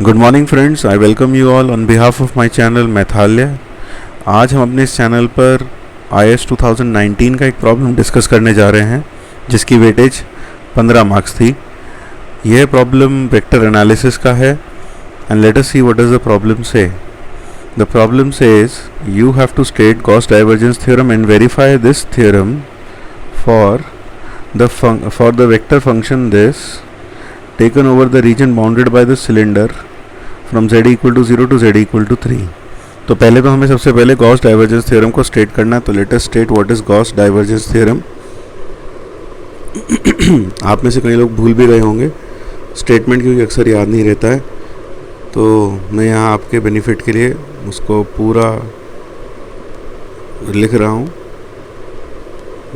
Good morning friends, I welcome you all on behalf of my channel Mathalaya. आज हम अपने इस चैनल पर IAS 2019 का एक प्रॉब्लम डिस्कस करने जा रहे हैं जिसकी वेटेज 15 मार्क्स थी। यह प्रॉब्लम वेक्टर एनालिसिस का है and let us see what does the problem say. The problem says you have to state Gauss divergence theorem and verify this theorem for the vector function this taken over the region bounded by the cylinder from z equal to 0 to z equal to 3। तो पहले तो हमें सबसे पहले Gauss divergence theorem को state करना है। तो let us state what is Gauss divergence theorem. आप में से कई लोग भूल भी गए होंगे स्टेटमेंट, क्योंकि अक्सर याद नहीं रहता है। तो मैं यहाँ आपके बेनिफिट के लिए उसको पूरा लिख रहा हूँ।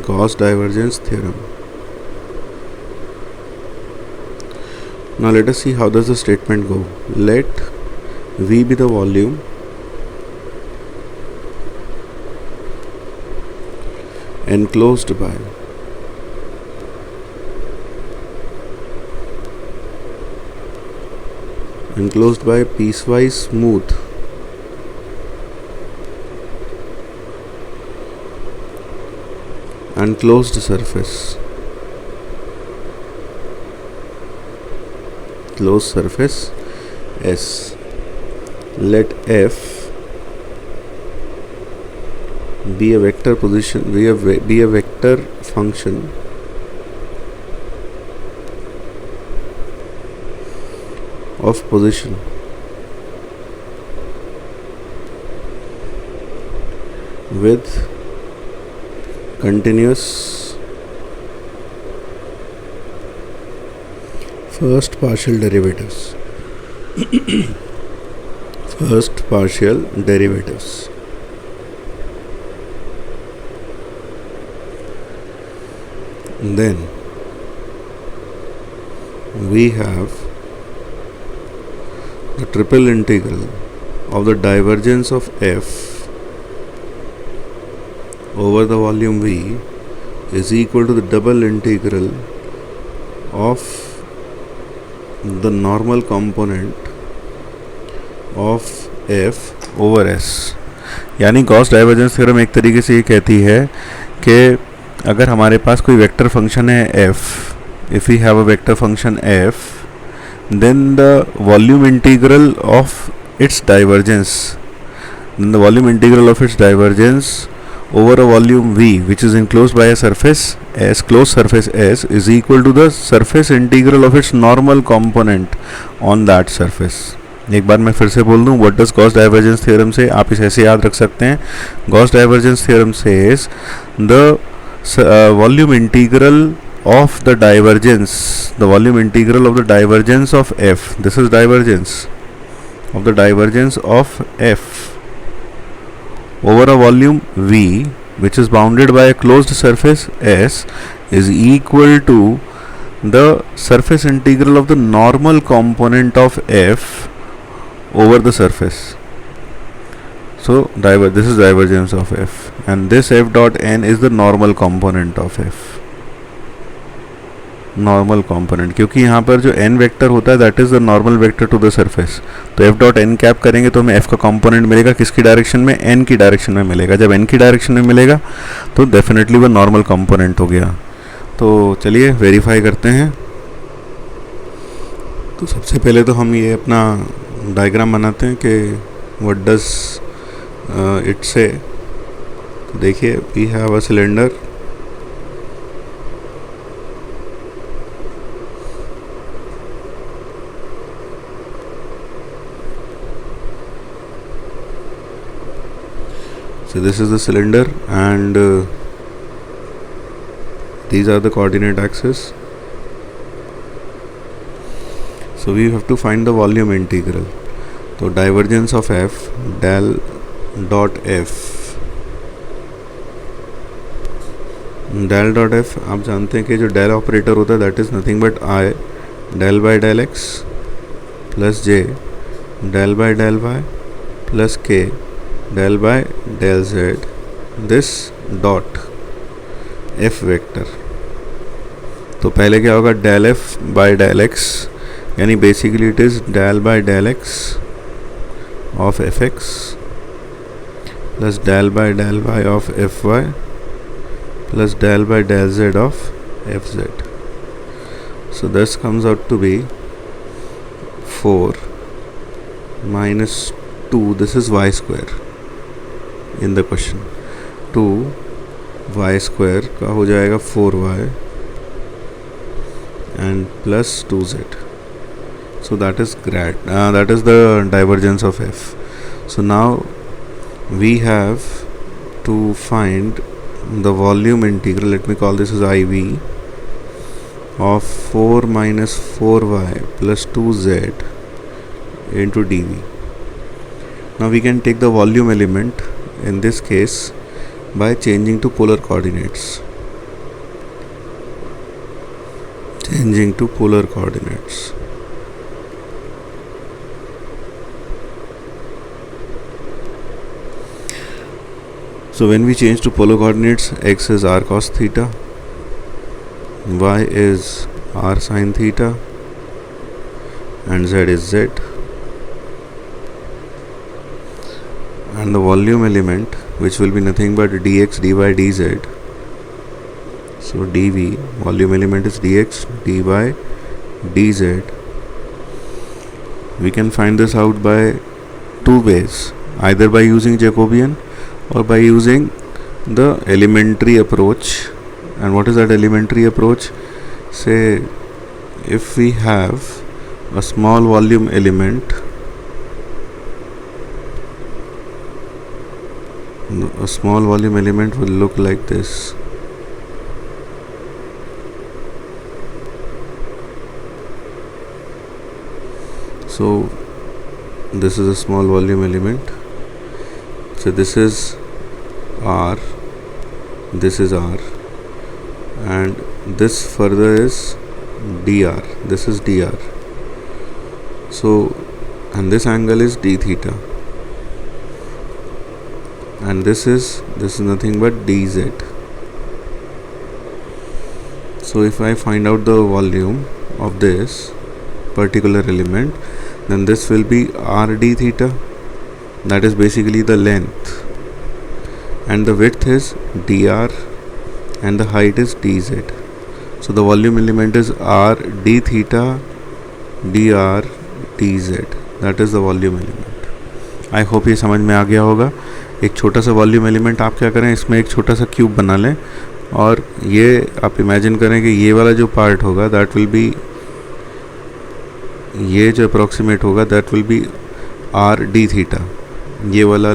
Gauss divergence theorem. Now let us see how does the statement go. Let V be the volume enclosed by piecewise smooth enclosed surface closed surface S. Let F be a vector position, be a vector function of position with continuous first partial derivatives. First partial derivatives. Then we have the triple integral of the divergence of F over the volume V is equal to the double integral of the normal component of F over S। यानी Gauss divergence theorem एक तरीके से ये कहती है कि अगर हमारे पास कोई वेक्टर फंक्शन है F, if we have a vector function F, then the volume integral of its divergence over a volume V which is enclosed by a surface S, closed surface S, is equal to the surface integral of its normal component on that surface। एक बार मैं फिर से बोल दूं, what does Gauss divergence theorem से, आप इसे ऐसे याद रख सकते हैं। Gauss divergence theorem says the volume integral of the divergence of F, this is divergence of the divergence of F over a volume V which is bounded by a closed surface S is equal to the surface integral of the normal component of F over the surface। So this is divergence of F and this F dot n is the normal component of F, normal component, क्योंकि यहाँ पर जो n vector होता है that is the normal vector to the surface. तो f dot n cap करेंगे तो हमें f का कंपोनेंट मिलेगा किसकी डायरेक्शन में, n की डायरेक्शन में मिलेगा। जब n की डायरेक्शन में मिलेगा तो डेफिनेटली वो नॉर्मल कंपोनेंट हो गया। तो चलिए वेरीफाई करते हैं। तो सबसे पहले तो हम ये अपना डायग्राम बनाते हैं कि व्हाट डज इट से। तो देखिए, we have a cylinder, so this is the cylinder and these are the coordinate axes। so we have to find the volume integral। तो divergence of F del dot F, del dot F आप जानते हैं कि जो del operator होता है that is nothing but I del by del X plus J del by del Y plus K del by del Z this dot F vector. तो पहले क्या होगा, del F by del x यानी basically it is del by del x of F x plus del y of F y plus del z of fz. So this comes out to be 4 minus 2, this is y square in the question, 2 y square का हो जाएगा 4y and plus 2z. So that is that is the divergence of f. So now we have to find the volume integral, let me call this as IV, of 4 minus 4y plus 2z into dv. Now we can take the volume element in this case by changing to polar coordinates. So when we change to polar coordinates, x is r cos theta, y is r sin theta, and z is z. And the volume element, which will be nothing but dx, dy, dz. So dv, volume element is dx, dy, dz. We can find this out by two ways, either by using Jacobian or by using the elementary approach. And what is that elementary approach? Say if we have a small volume element, will look like this. So this is a small volume element. So this is R, this is R, and this further is dr, this is dr. So, and this angle is d theta, and this is nothing but dz. So if I find out the volume of this particular element, then this will be r d theta, that is basically the length, and the width is dr and the height is dz. So the volume element is r d theta dr dz, that is the volume element. I hope ये समझ में आ गया होगा. एक छोटा सा volume element आप क्या करें, इसमें एक छोटा सा क्यूब बना लें और ये आप इमेजिन करें कि ये वाला जो पार्ट होगा दैट विल बी, ये जो अप्रॉक्सीमेट होगा that will be R D theta. ये वाला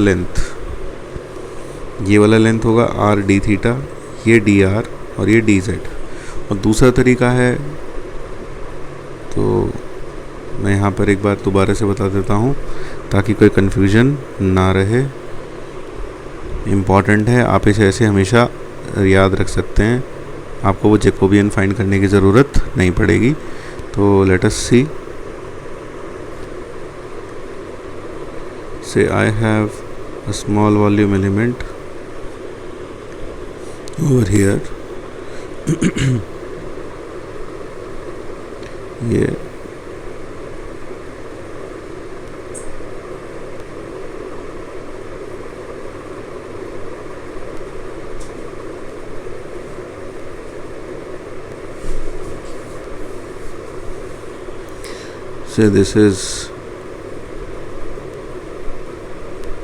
लेंथ होगा आर डी थीटा, ये डी आर और ये डी जेड. और दूसरा तरीका है, तो मैं यहाँ पर एक बार दोबारा से बता देता हूँ ताकि कोई कन्फ्यूजन ना रहे. इम्पॉर्टेंट है, आप इसे ऐसे हमेशा याद रख सकते हैं, आपको वो जैकोबियन फाइंड करने की ज़रूरत नहीं पड़ेगी. तो let us see. Say I have a small volume element over here. Yeah. Say this is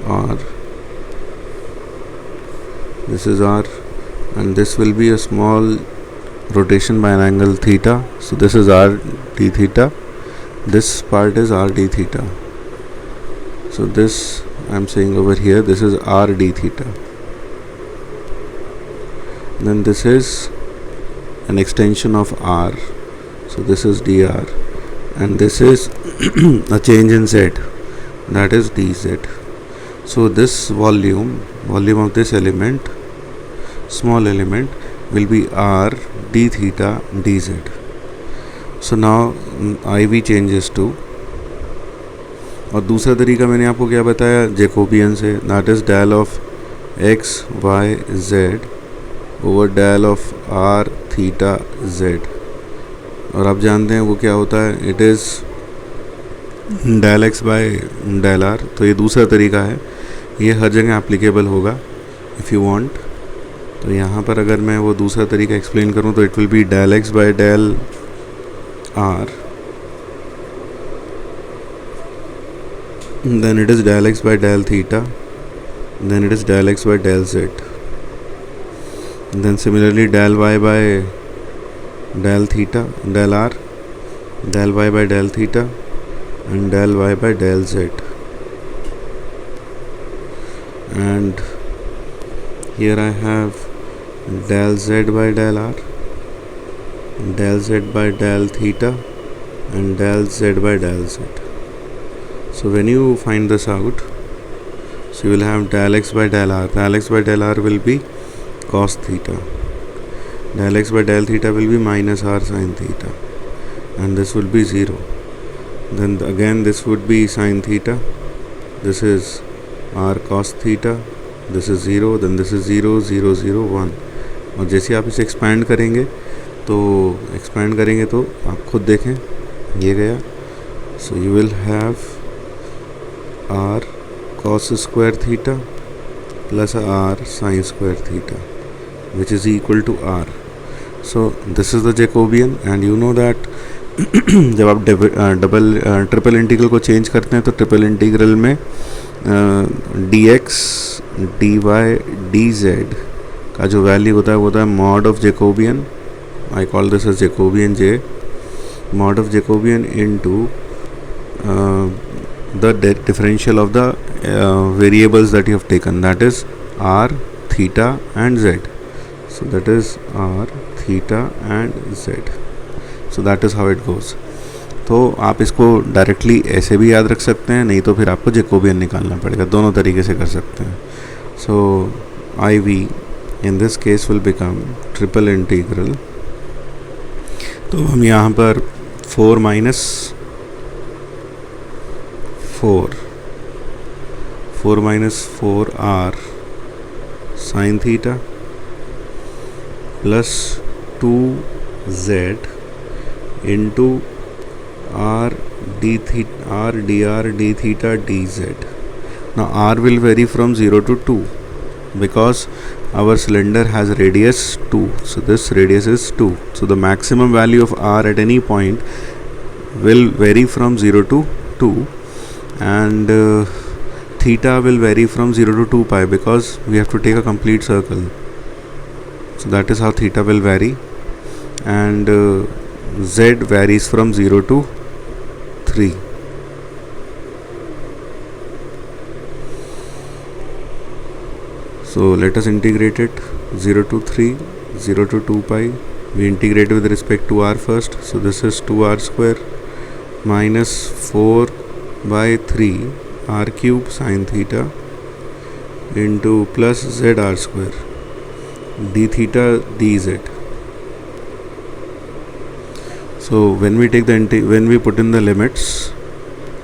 R, this is R, and this will be a small rotation by an angle theta. So this is R d theta, this part is R d theta. So this I am saying over here, this is R d theta. Then this is an extension of R, so this is dr, and this is a change in z, that is dz. So this volume of this element, small element, will be r d theta dz. So now IV changes to, और दूसरा तरीका मैंने आपको क्या बताया Jacobian से, that is del of x y z over del of r theta z. और आप जानते हैं वो क्या होता है, it is del x by del r. तो ये दूसरा तरीका है, ये हर जगह एप्लीकेबल होगा इफ़ यू वांट। तो यहाँ पर अगर मैं वो दूसरा तरीका एक्सप्लेन करूँ तो it will be del x by del r, then it is del x by del theta, then it is del x by del z, then similarly del y by del theta, del r, del y by del theta and del y by del z. And here I have del z by del r, del z by del theta and del z by del z. So when you find this out, so you will have del x by del r. Del x by del r will be cos theta. Del x by del theta will be minus r sin theta, and this will be 0. Then again this would be sin theta. This is r cos theta. This is 0. Then this is 0, 0, 0, 1. और जैसे आप इसे expand करेंगे तो आप खुद देखें ये गया. So you will have r cos square theta plus r sin square theta, which is equal to r. So this is the Jacobian, and you know that जब आप ट्रिपल इंटीग्रल को चेंज करते हैं तो ट्रिपल इंटीग्रल में dx dy dz का जो value होता है वो होता है mod of Jacobian. I call this as Jacobian J, mod of Jacobian into the differential of the variables that you have taken, that is r, theta and z. So that is r, theta and z. So that is how it goes. तो आप इसको directly ऐसे भी याद रख सकते हैं, नहीं तो फिर आपको जेकोबियन निकालना पड़ेगा. दोनों तरीके से कर सकते हैं. So I V in this case will become triple integral. तो हम यहाँ पर 4 minus 4 minus 4r sin theta plus 2z into r d theta, r dr d theta dz. Now r will vary from 0 to 2 because our cylinder has radius 2. So this radius is 2. So the maximum value of r at any point will vary from 0 to 2, and theta will vary from 0 to 2 pi because we have to take a complete circle. So that is how theta will vary, and z varies from 0 to 3. So let us integrate it. 0 to 3, 0 to 2 pi. We integrate with respect to r first. So this is 2r square minus 4 by 3 r cube sin theta into plus z r square d theta dz. So when we take when we put in the limits,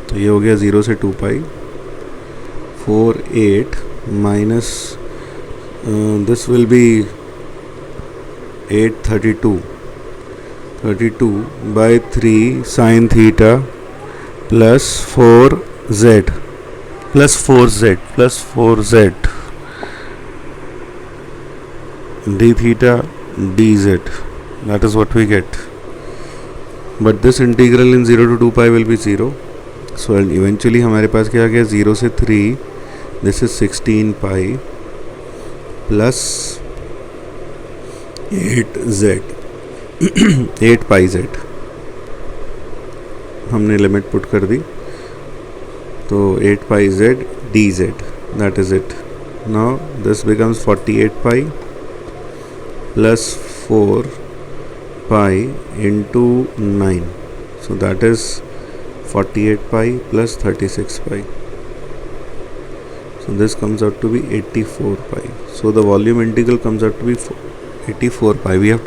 तो ये हो गया 0 से 2 pi 4 8 minus this will be 8 32 by 3 sin theta plus 4z plus 4z d theta dz. That is what we get. But this integral in 0 to 2 pi will be 0. So eventually हमारे पास क्या आ गया, 0 से 3, this is 16 pi plus 8z 8 pi z. हमने limit put कर दी, तो 8 pi z dz, that is it. Now this becomes 48 pi plus 4 pi into 9. So that is 48 pi plus 36 pi. So this comes out to be 84 pi. So the volume integral comes out to be 84 pi. We have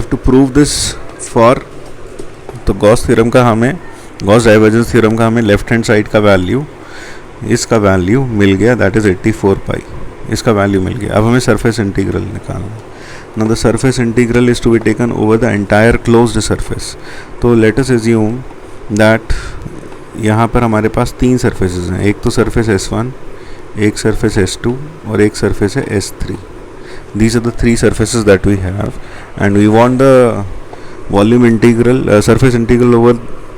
to prove this for, तो Gauss theorem का हमें, Gauss divergence theorem का हमें left hand side का value, इसका value मिल गया, that is 84 पाई. इसका value मिल गया. अब हमें सरफेस इंटीग्रल निकालना है. Now the surface integral is to be taken over the entire closed surface. So let us assume that यहाँ पर हमारे पास 3 सरफेसेस हैं, एक तो सरफेस S1, एक सरफेस S2 और एक सरफेस है S3. These are the 3 surfaces that we have, and we want the volume integral, surface integral over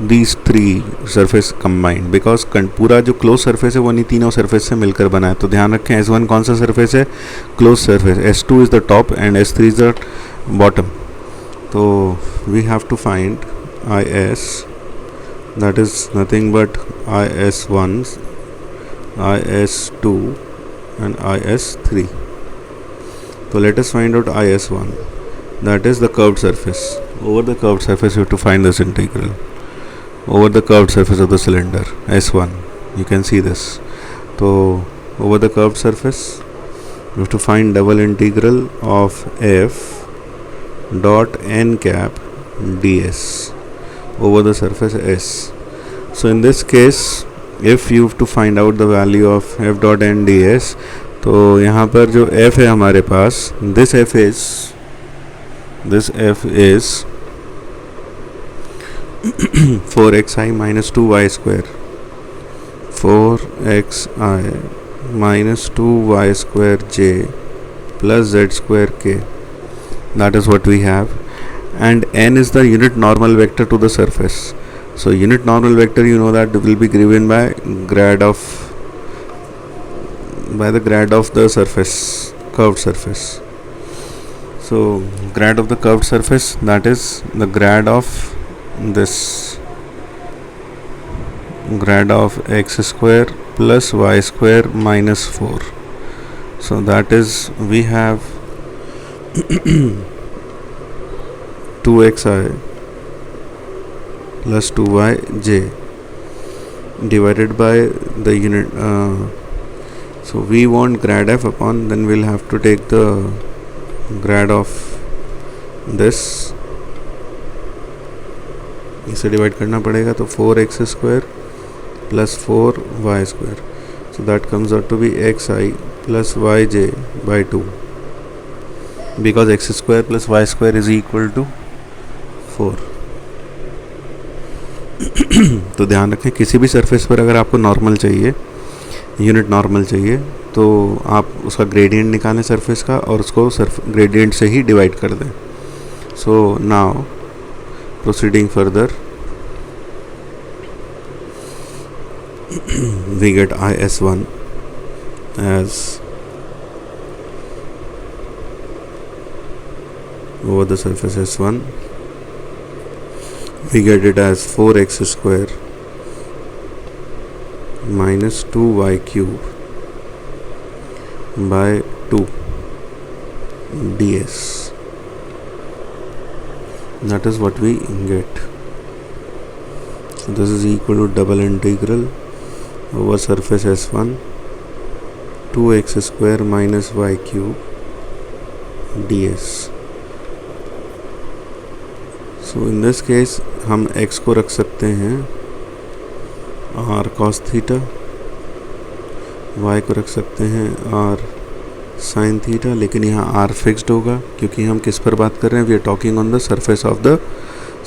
these 3 surface combined, because पूरा जो closed surface है वो नहीं तीनों surface से मिलकर बना है. तो ध्यान रखें S1 कौन सा surface है, closed surface, S2 is the top and S3 is the bottom. तो we have to find IS, that is nothing but IS1, IS2 and IS3. So let us find out IS1, that is the curved surface. Over the curved surface you have to find this integral. Over the curved surface of the cylinder S1, you can see this. So over the curved surface you have to find double integral of f dot n cap ds over the surface S. So in this case, if you have to find out the value of f dot n ds, तो यहाँ पर जो f है हमारे पास, this f is 4xi minus 2y square, 4xi minus 2y square j plus z square k. That is what we have. And n is the unit normal vector to the surface. So unit normal vector, you know that will be given by the grad of the surface, curved surface. So grad of the curved surface, that is the grad of this, grad of x square plus y square minus 4. So that is, we have 2xi plus 2yj divided by the unit. So we want grad f upon, then we'll have to take the grad of this, इसे divide करना पड़ेगा. तो 4x square plus 4y square. So that comes out to be xi plus yj by 2, because x square plus y square is equal to 4. तो ध्यान रखें, किसी भी surface पर अगर आपको नॉर्मल चाहिए, यूनिट नॉर्मल चाहिए, तो आप उसका ग्रेडियंट निकालें सरफेस का और उसको ग्रेडियंट से ही डिवाइड कर दें. So now proceeding further, we get IS1 as over the surface S1, we get it as 4x square minus 2y cube by 2 ds. That is what we get. So this is equal to double integral over surface S1 2x square minus y cube ds. So in this case हम x को रख सकते हैं r cos theta, y को रख सकते हैं r sin theta, लेकिन यहाँ r फिक्स्ड होगा क्योंकि हम किस पर बात कर रहे हैं, we are talking on the surface of the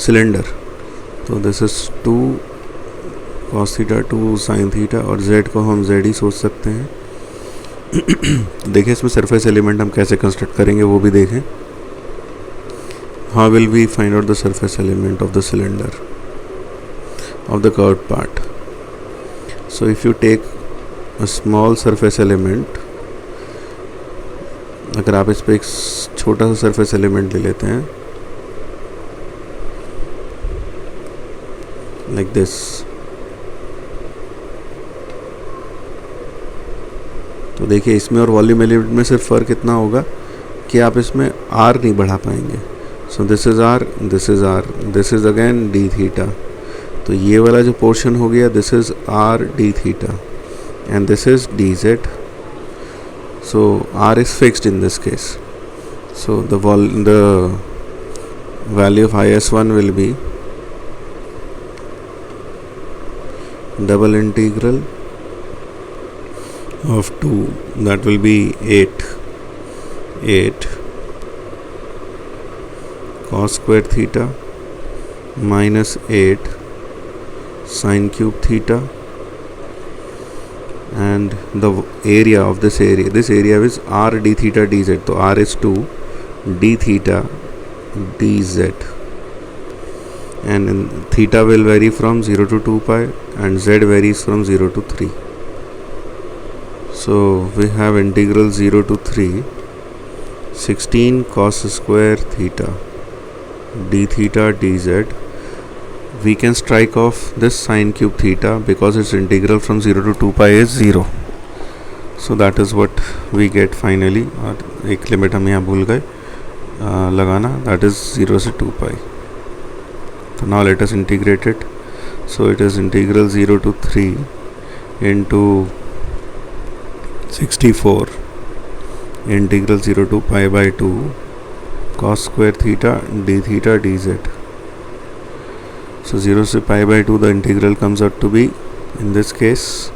cylinder. तो this is 2 cos theta 2 sin theta, और z को हम z ही सोच सकते हैं. देखिए इसमें सरफेस एलिमेंट हम कैसे कंस्ट्रक्ट करेंगे वो भी देखें. How will we find out the surface element of the cylinder, of the curved part? So if you take a small surface element, अगर आप इस पे एक छोटा सा surface element ले लेते हैं like this, तो देखिए इसमें और वॉल्यूम एलिमेंट में सिर्फ फ़र्क इतना होगा कि आप इसमें r नहीं बढ़ा पाएंगे. So this is r, this is r, this is again d theta. तो ये वाला जो पोर्शन हो गया, this is r d theta and this is dz. So r is fixed in this case. So the value of IS1 will be double integral of 2, that will be 8 cos square theta minus 8 sine cube theta, and the area of this area is r d theta dz. So r is 2 d theta dz, and theta will vary from 0 to 2 pi and z varies from 0 to 3. So we have integral 0 to 3 16 cos square theta d theta dz. We can strike off this sine cube theta because its integral from 0 to 2 pi is 0. So that is what we get finally. और एक limit हम यहाँ भूल गए लगाना, that is 0 से 2 pi. So now let us integrate it. So it is integral 0 to 3 into 64 integral 0 to pi by 2 cos square theta d theta dz. So 0 to pi by 2, the integral comes out to be, in this case,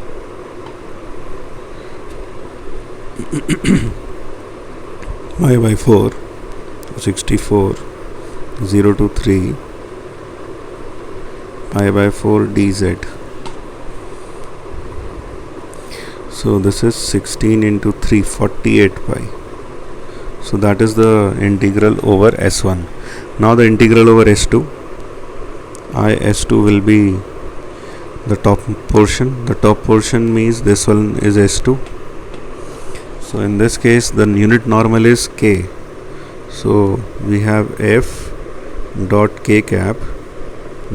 pi by 4, 64, 0 to 3, pi by 4 dz. So this is 16 into 3, 48 pi. So that is the integral over S1. Now the integral over S2. S2 will be the top portion. The top portion means this one is S2. So in this case the unit normal is k. So we have f dot k cap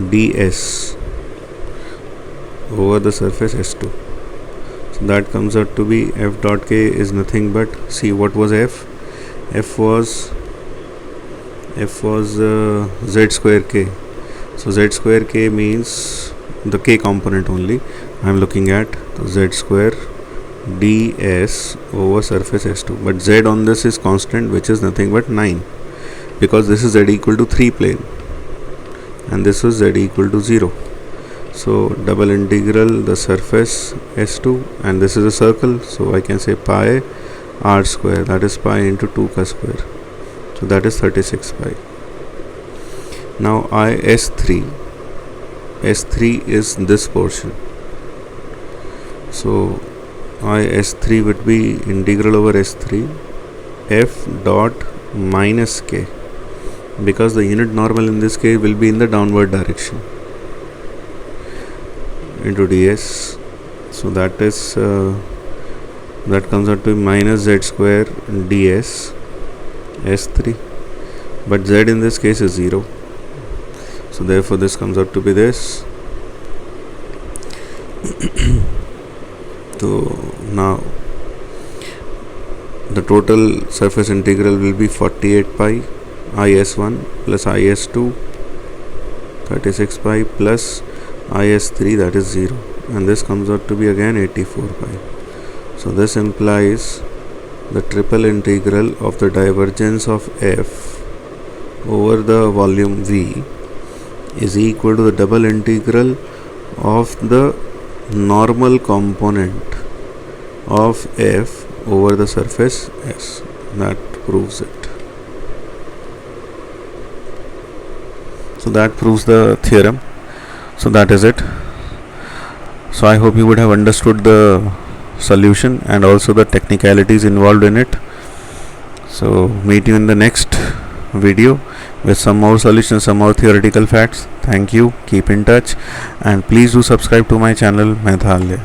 ds over the surface S2. So that comes out to be f dot k is nothing but, see what was f? F was z square k. So z square k means the k component only I am looking at. So z square ds over surface S2, but z on this is constant, which is nothing but 9, because this is z equal to 3 plane and this is z equal to 0. So double integral the surface S2, and this is a circle, so I can say pi r square, that is pi into 2 ka square. So that is 36 pi. Now S3 is this portion. So S3 would be integral over S3 f dot minus k, because the unit normal in this case will be in the downward direction, into ds. So that is that comes out to minus z square ds S3, but z in this case is 0. So therefore this comes out to be this. So now the total surface integral will be 48 pi is1 plus is2, 36 pi plus is3, that is 0, and this comes out to be again 84 pi. So this implies the triple integral of the divergence of f over the volume V is equal to the double integral of the normal component of f over the surface S. That proves it. So that proves the theorem. So that is it. So I hope you would have understood the solution and also the technicalities involved in it. So meet you in the next video with some more solutions, some more theoretical facts. Thank you, keep in touch, and please do subscribe to my channel Methalya.